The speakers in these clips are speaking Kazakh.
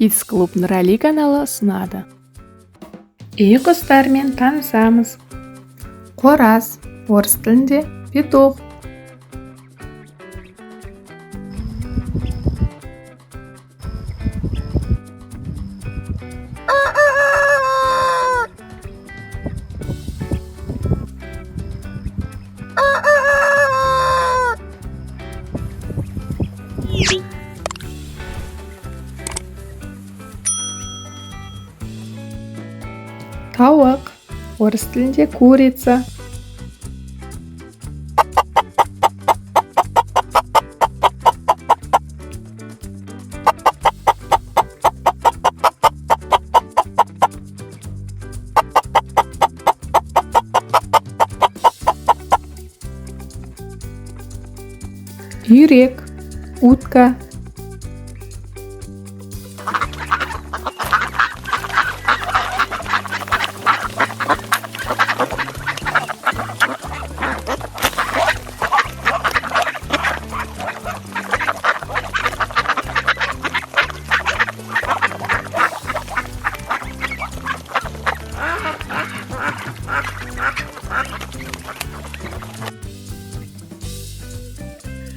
Kids Club Nurali kanалы ұсынады. Үй құстармен танысамыз. Қораз, орыс тілінде петух. Тауық, орыс тілінде курица. Үйрек, утка.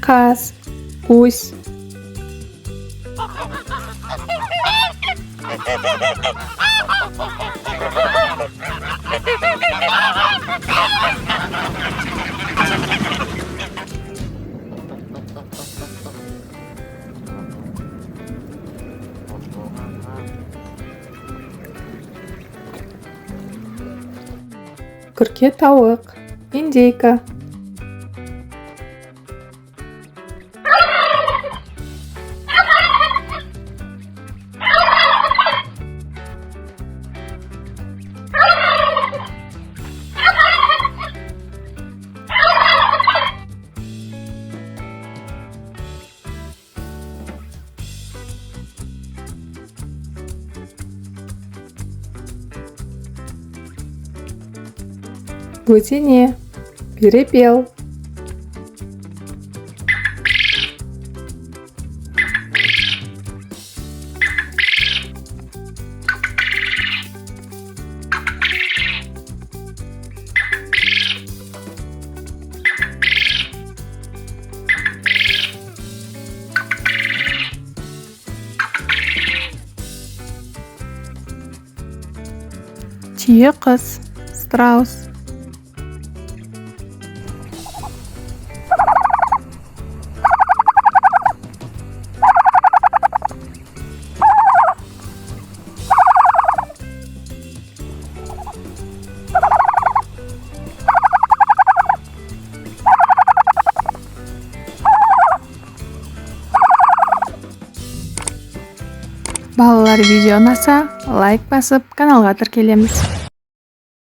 Қаз, гусь. Күрке тауық, индейка. Бөтене, перепел. Түйеқұс, страус. Балалар видео ұнаса, лайк басып, каналға тіркелеміз.